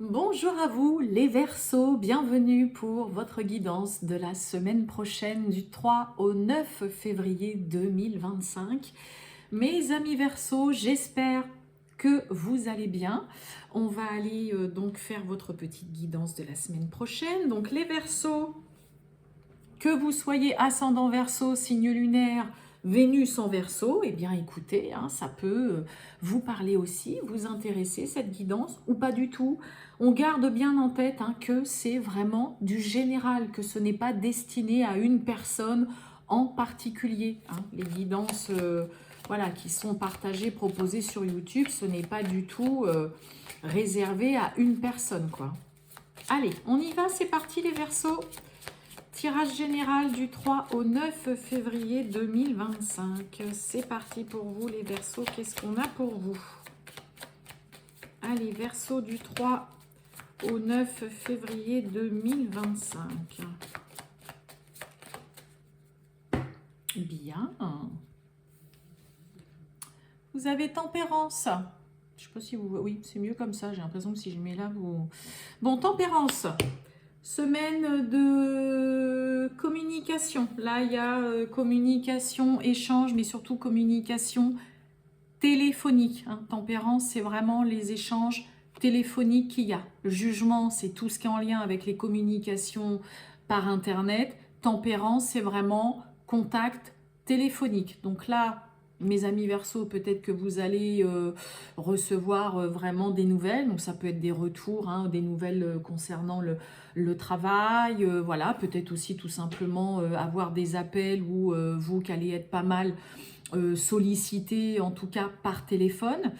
Bonjour à vous les Verseaux, bienvenue pour votre guidance de la semaine prochaine du 3 au 9 février 2025. Mes amis Verseaux, j'espère que vous allez bien. On va aller donc faire votre petite guidance de la semaine prochaine. Donc les Verseaux, que vous soyez ascendant Verseau, signe lunaire, Vénus en Verseau, eh bien écoutez, ça peut vous parler aussi, vous intéresser cette guidance ou pas du tout. On garde bien en tête que c'est vraiment du général, que ce n'est pas destiné à une personne en particulier. Les guidances voilà, qui sont partagées, proposées sur YouTube, ce n'est pas du tout réservé à une personne, quoi. Allez, on y va, c'est parti les Verseaux. Tirage général du 3 au 9 février 2025. C'est parti pour vous les Verseaux. Qu'est-ce qu'on a pour vous? Allez, Verseaux du 3 au 9 février 2025. Bien. Vous avez Tempérance. Je sais pas si vous... Oui, c'est mieux comme ça. J'ai l'impression que si je mets là, vous... Bon, Tempérance. Semaine de communication. Là, il y a communication, échange, mais surtout communication téléphonique. Tempérance, c'est vraiment les échanges téléphoniques qu'il y a. Le jugement, c'est tout ce qui est en lien avec les communications par Internet. Tempérance, c'est vraiment contact téléphonique. Donc là, mes amis Verseau, peut-être que vous allez recevoir vraiment des nouvelles. Donc ça peut être des retours, des nouvelles concernant le travail. Voilà, peut-être aussi tout simplement avoir des appels ou vous qui allez être pas mal sollicité, en tout cas par téléphone.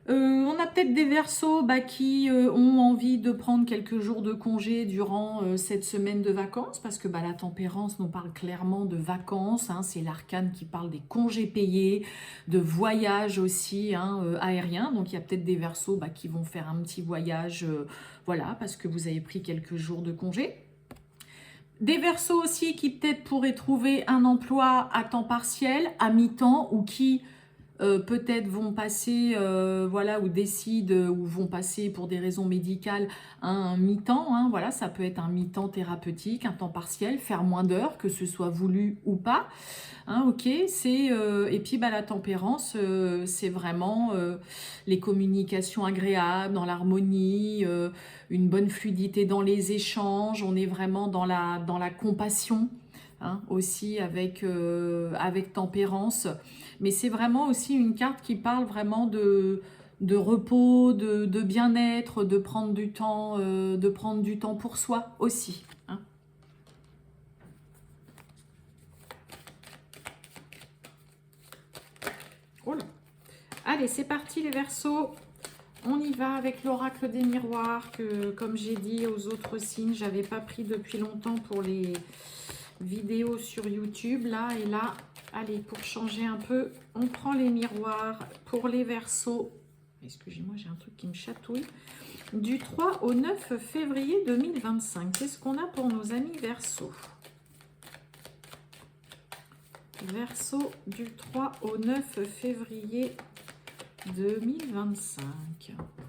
On a peut-être des Verseaux qui ont envie de prendre quelques jours de congé durant cette semaine de vacances, parce que la Tempérance nous parle clairement de vacances, c'est l'arcane qui parle des congés payés, de voyages aussi aériens, donc il y a peut-être des Verseaux qui vont faire un petit voyage, voilà, parce que vous avez pris quelques jours de congé. Des Verseaux aussi qui peut-être pourraient trouver un emploi à temps partiel, à mi-temps, ou qui peut-être vont passer, voilà, ou décident, ou vont passer pour des raisons médicales un mi-temps, voilà, ça peut être un mi-temps thérapeutique, un temps partiel, faire moins d'heures, que ce soit voulu ou pas, ok, c'est, et puis la Tempérance, c'est vraiment les communications agréables, dans l'harmonie, une bonne fluidité dans les échanges, on est vraiment dans la compassion, aussi avec Tempérance. Mais c'est vraiment aussi une carte qui parle vraiment de repos, de bien-être, de prendre du temps pour soi aussi. Oh là. Allez, c'est parti les Verseaux. On y va avec l'oracle des miroirs que, comme j'ai dit aux autres signes, j'avais pas pris depuis longtemps pour les vidéos sur YouTube. Là et là, allez, pour changer un peu, on prend les miroirs pour les Verseaux. Excusez-moi, j'ai un truc qui me chatouille. Du 3 au 9 février 2025. Qu'est-ce qu'on a pour nos amis Verseaux? Verseaux du 3 au 9 février 2025.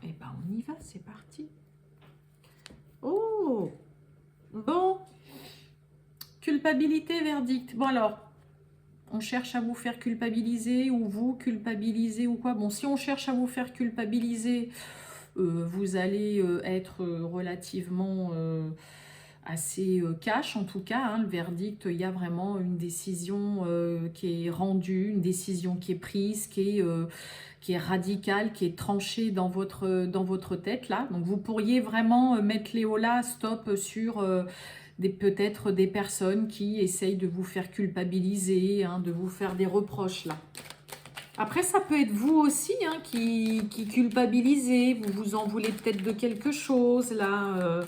Eh ben, on y va, c'est parti. Oh! Bon. Culpabilité, verdict. Bon alors, on cherche à vous faire culpabiliser ou vous culpabiliser ou quoi. Bon, si on cherche à vous faire culpabiliser, vous allez être relativement assez cash en tout cas. Le verdict, il y a vraiment une décision qui est rendue, une décision qui est prise, qui est radicale, qui est tranchée dans votre tête là. Donc vous pourriez vraiment mettre Léola stop sur peut-être des personnes qui essayent de vous faire culpabiliser, de vous faire des reproches là. Après, ça peut être vous aussi qui culpabilisez, vous vous en voulez peut-être de quelque chose là.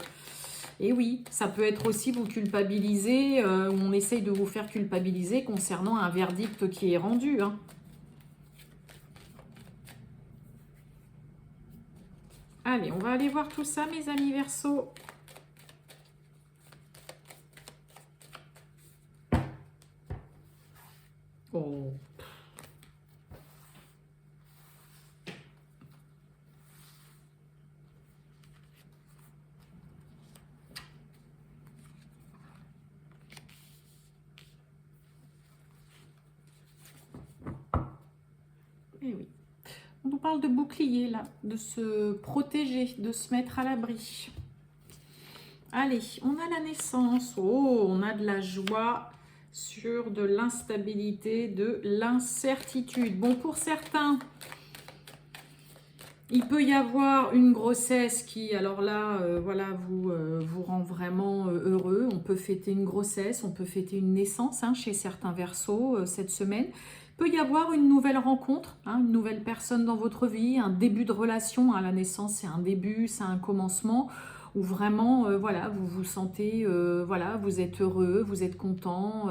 Et oui, ça peut être aussi vous culpabiliser, ou on essaye de vous faire culpabiliser concernant un verdict qui est rendu. Allez, on va aller voir tout ça, mes amis Verseaux. Oh. parle de bouclier, là, de se protéger, de se mettre à l'abri. Allez, on a la naissance. Oh, on a de la joie sur de l'instabilité, de l'incertitude. Bon, pour certains, il peut y avoir une grossesse qui, alors là, voilà, vous rend vraiment heureux. On peut fêter une grossesse, on peut fêter une naissance hein, chez certains Verseaux cette semaine. Il peut y avoir une nouvelle rencontre, hein, une nouvelle personne dans votre vie, un début de relation. Hein, la naissance, c'est un début, c'est un commencement où vraiment, voilà, vous vous sentez, voilà, vous êtes heureux, vous êtes content.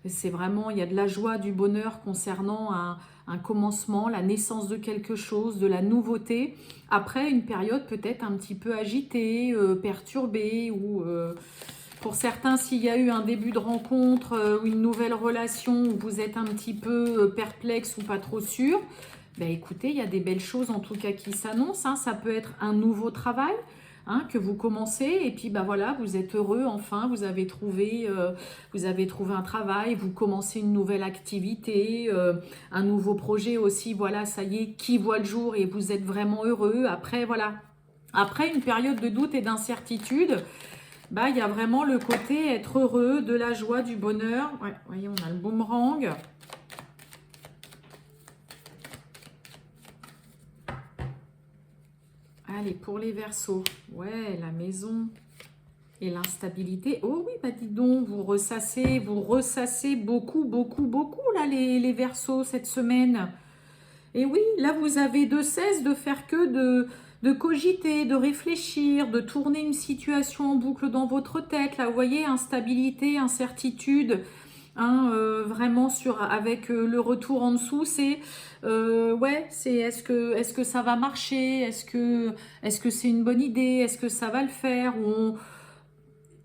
C'est vraiment, il y a de la joie, du bonheur concernant un commencement, la naissance de quelque chose, de la nouveauté, après une période peut-être un petit peu agitée, perturbée, ou pour certains, s'il y a eu un début de rencontre ou une nouvelle relation où vous êtes un petit peu perplexe ou pas trop sûr, ben écoutez, il y a des belles choses en tout cas qui s'annoncent, hein. Ça peut être un nouveau travail, hein, que vous commencez et puis bah voilà, vous êtes heureux, enfin vous avez trouvé un travail, vous commencez une nouvelle activité, un nouveau projet aussi, voilà, ça y est, qui voit le jour et vous êtes vraiment heureux. Après voilà, après une période de doute et d'incertitude, bah il y a vraiment le côté être heureux, de la joie, du bonheur. Ouais, voyez, on a le boomerang. Allez, pour les Verseaux, ouais, la maison et l'instabilité. Oh oui, bah dis donc, vous ressassez beaucoup, là, les Verseaux, cette semaine. Et oui, là, vous avez de cesse de faire que de cogiter, de réfléchir, de tourner une situation en boucle dans votre tête. Là, vous voyez, instabilité, incertitude. Hein, vraiment avec le retour en dessous, c'est ouais, c'est est-ce que ça va marcher, est-ce que c'est une bonne idée, est-ce que ça va le faire,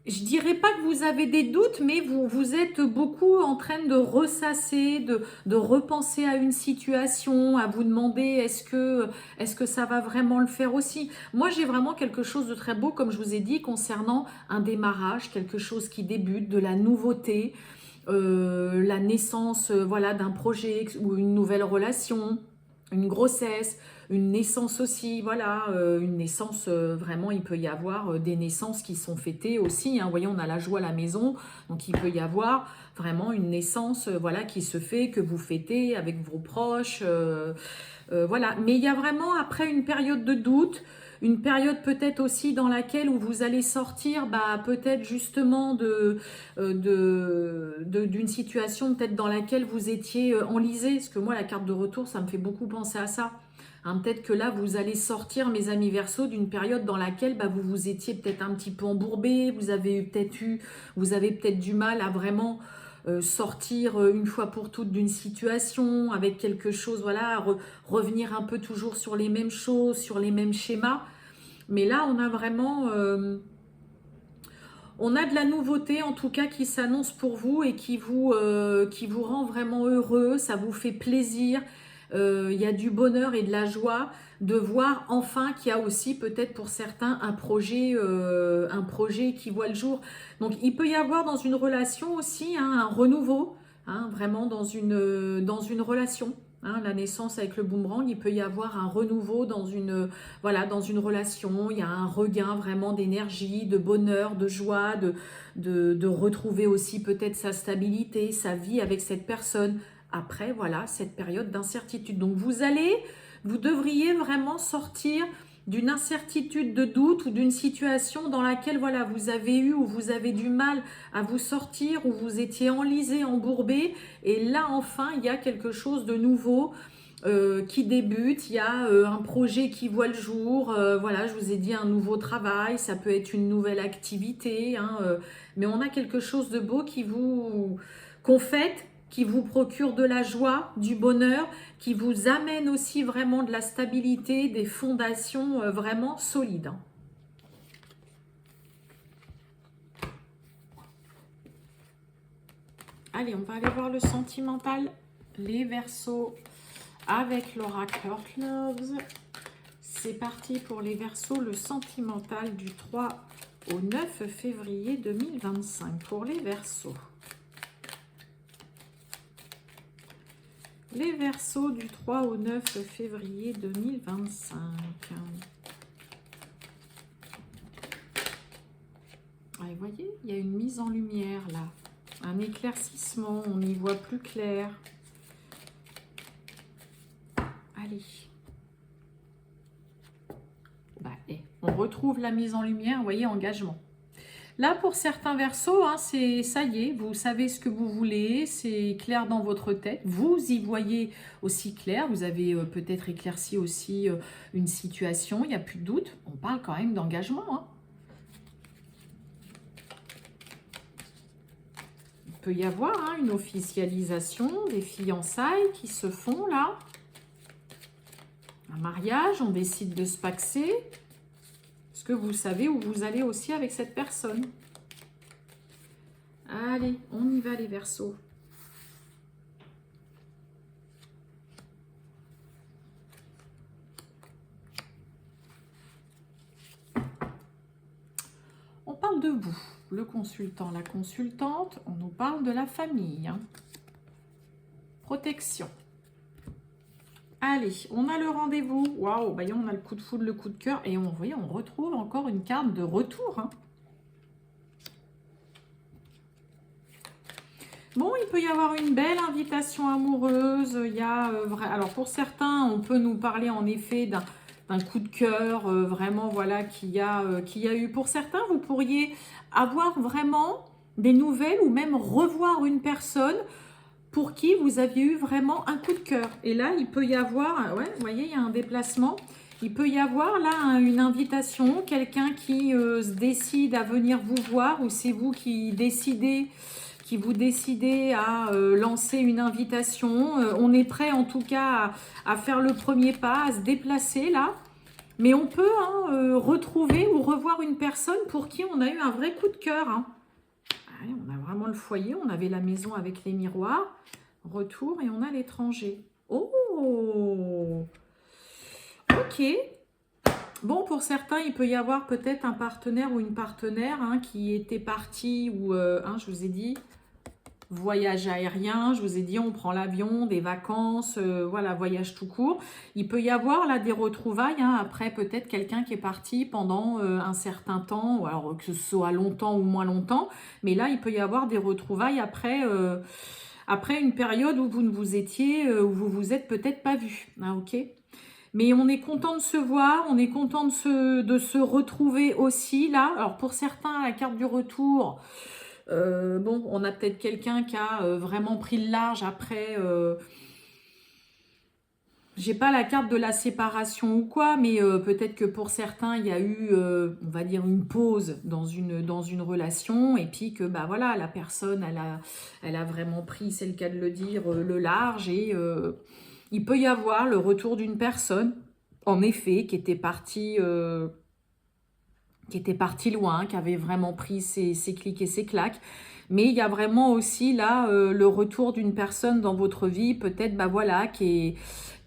je dirais pas que vous avez des doutes, mais vous êtes beaucoup en train de ressasser, de repenser à une situation, à vous demander est-ce que ça va vraiment le faire aussi. Moi, j'ai vraiment quelque chose de très beau, comme je vous ai dit, concernant un démarrage, quelque chose qui débute, de la nouveauté, la naissance voilà, d'un projet ou une nouvelle relation, une grossesse, une naissance aussi, voilà, une naissance, vraiment, il peut y avoir des naissances qui sont fêtées aussi, hein. Vous voyez, on a la joie à la maison, donc il peut y avoir vraiment une naissance, voilà, qui se fait, que vous fêtez avec vos proches, voilà. Mais il y a vraiment, après une période de doute, une période peut-être aussi dans laquelle où vous allez sortir, bah, peut-être justement d'une situation peut-être dans laquelle vous étiez enlisé, parce que moi, la carte de retour, ça me fait beaucoup penser à ça. Hein, peut-être que là, vous allez sortir, mes amis Verseaux, d'une période dans laquelle bah, vous vous étiez peut-être un petit peu embourbé, vous avez peut-être du mal à vraiment sortir une fois pour toutes d'une situation, avec quelque chose, voilà, revenir un peu toujours sur les mêmes choses, sur les mêmes schémas. Mais là, on a vraiment... on a de la nouveauté en tout cas qui s'annonce pour vous et qui vous rend vraiment heureux, ça vous fait plaisir. Il y a du bonheur et de la joie de voir enfin qu'il y a aussi peut-être pour certains un projet qui voit le jour. Donc il peut y avoir dans une relation aussi hein, un renouveau, hein, vraiment dans une relation. Hein, la naissance avec le boomerang, il peut y avoir un renouveau voilà, dans une relation. Il y a un regain vraiment d'énergie, de bonheur, de joie, de retrouver aussi peut-être sa stabilité, sa vie avec cette personne. Après, voilà, cette période d'incertitude. Donc, vous devriez vraiment sortir d'une incertitude de doute ou d'une situation dans laquelle, voilà, vous avez eu ou vous avez du mal à vous sortir, où vous étiez enlisé, embourbé. Et là, enfin, il y a quelque chose de nouveau qui débute. Il y a un projet qui voit le jour. Voilà, je vous ai dit un nouveau travail. Ça peut être une nouvelle activité. Hein, mais on a quelque chose de beau qu'on fête, qui vous procure de la joie, du bonheur, qui vous amène aussi vraiment de la stabilité, des fondations vraiment solides. Allez, on va aller voir le sentimental, les Verseaux avec l'oracle Earth Loves. C'est parti pour les Verseaux, le sentimental du 3 au 9 février 2025 pour les Verseaux. Les Verseaux du 3 au 9 février 2025. Ah, vous voyez, il y a une mise en lumière là. Un éclaircissement, on y voit plus clair. Allez. Bah, on retrouve la mise en lumière, vous voyez, engagement. Là, pour certains Verseaux, hein, c'est ça y est, vous savez ce que vous voulez, c'est clair dans votre tête. Vous y voyez aussi clair, vous avez peut-être éclairci aussi une situation, il n'y a plus de doute. On parle quand même d'engagement. Hein. Il peut y avoir hein, une officialisation, des fiançailles qui se font là. Un mariage, on décide de se paxer. Est-ce que vous savez où vous allez aussi avec cette personne? Allez, on y va les Verseaux. On parle de vous, le consultant, la consultante. On nous parle de la famille. Hein. Protection. Allez, on a le rendez-vous. Waouh, bah, on a le coup de foudre, le coup de cœur. Et on retrouve encore une carte de retour. Hein. Bon, il peut y avoir une belle invitation amoureuse. Il y a, alors, pour certains, on peut nous parler en effet d'un coup de cœur, vraiment, voilà, qu'il y a eu. Pour certains, vous pourriez avoir vraiment des nouvelles ou même revoir une personne pour qui vous aviez eu vraiment un coup de cœur. Et là, il peut y avoir, ouais, vous voyez, il y a un déplacement. Il peut y avoir là une invitation, quelqu'un qui se décide à venir vous voir ou c'est vous qui vous décidez à lancer une invitation. On est prêt en tout cas à faire le premier pas, à se déplacer là. Mais on peut retrouver ou revoir une personne pour qui on a eu un vrai coup de cœur. Hein. Allez, on a vraiment le foyer, on avait la maison avec les miroirs. Retour et on a l'étranger. Oh! Ok. Bon, pour certains, il peut y avoir peut-être un partenaire ou une partenaire hein, qui était parti ou, je vous ai dit, voyage aérien, je vous ai dit, on prend l'avion, des vacances, voilà, voyage tout court. Il peut y avoir là des retrouvailles, hein, après peut-être quelqu'un qui est parti pendant un certain temps, ou alors que ce soit longtemps ou moins longtemps, mais là, il peut y avoir des retrouvailles après, après une période où vous ne vous étiez, où vous vous êtes peut-être pas vu, hein, ok? Mais on est content de se voir, on est content de se retrouver aussi là. Alors pour certains, la carte du retour, bon, on a peut-être quelqu'un qui a vraiment pris le large après. J'ai pas la carte de la séparation ou quoi, mais peut-être que pour certains, il y a eu, on va dire, une pause dans une relation, et puis que bah voilà, la personne, elle a vraiment pris, c'est le cas de le dire, le large, et il peut y avoir le retour d'une personne, en effet, qui était partie loin, qui avait vraiment pris ses clics et ses claques. Mais il y a vraiment aussi là le retour d'une personne dans votre vie, peut-être bah voilà, qui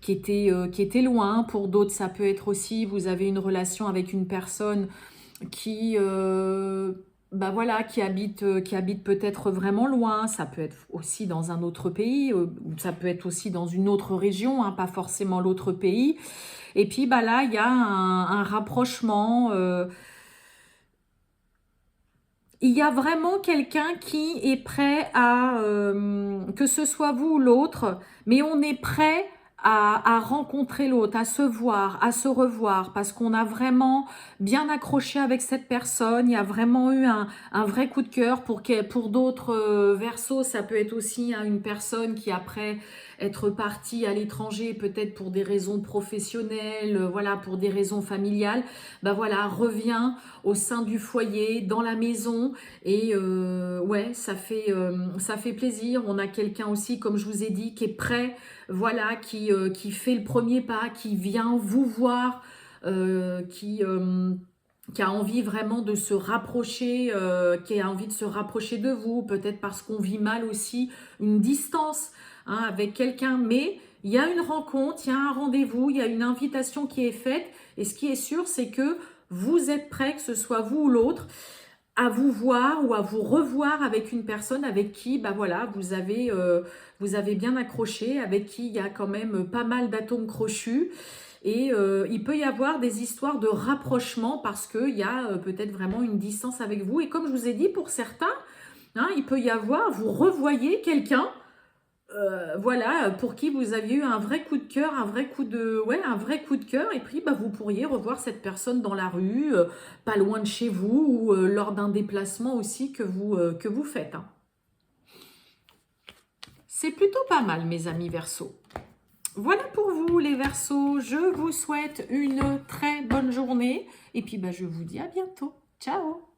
était loin. Pour d'autres, ça peut être aussi, vous avez une relation avec une personne qui, bah voilà, qui habite peut-être vraiment loin. Ça peut être aussi dans un autre pays, ça peut être aussi dans une autre région, hein, pas forcément l'autre pays. Et puis bah là, il y a un rapprochement. Il y a vraiment quelqu'un qui est prêt à, que ce soit vous ou l'autre, mais on est prêt à rencontrer l'autre, à se voir, à se revoir, parce qu'on a vraiment bien accroché avec cette personne. Il y a vraiment eu un vrai coup de cœur. Pour d'autres Verseaux, ça peut être aussi hein, une personne qui, après être partie à l'étranger, peut-être pour des raisons professionnelles, voilà, pour des raisons familiales, bah voilà, revient au sein du foyer, dans la maison, et ouais, ça fait plaisir. On a quelqu'un aussi, comme je vous ai dit, qui est prêt, voilà, qui fait le premier pas, qui vient vous voir, qui a envie vraiment de se rapprocher, qui a envie de se rapprocher de vous, peut-être parce qu'on vit mal aussi une distance hein, avec quelqu'un, mais il y a une rencontre, il y a un rendez-vous, il y a une invitation qui est faite, et ce qui est sûr, c'est que vous êtes prêts, que ce soit vous ou l'autre. à vous voir ou à vous revoir avec une personne avec qui, bah voilà, vous avez bien accroché, avec qui il y a quand même pas mal d'atomes crochus. Et il peut y avoir des histoires de rapprochement parce qu'il y a peut-être vraiment une distance avec vous. Et comme je vous ai dit, pour certains, hein, il peut y avoir, vous revoyez quelqu'un, voilà, pour qui vous aviez eu un vrai coup de cœur, un vrai coup de cœur. Et puis, bah, vous pourriez revoir cette personne dans la rue, pas loin de chez vous, ou lors d'un déplacement aussi que vous faites, hein. C'est plutôt pas mal, mes amis Verseaux. Voilà pour vous les Verseaux, je vous souhaite une très bonne journée et puis bah, je vous dis à bientôt. Ciao!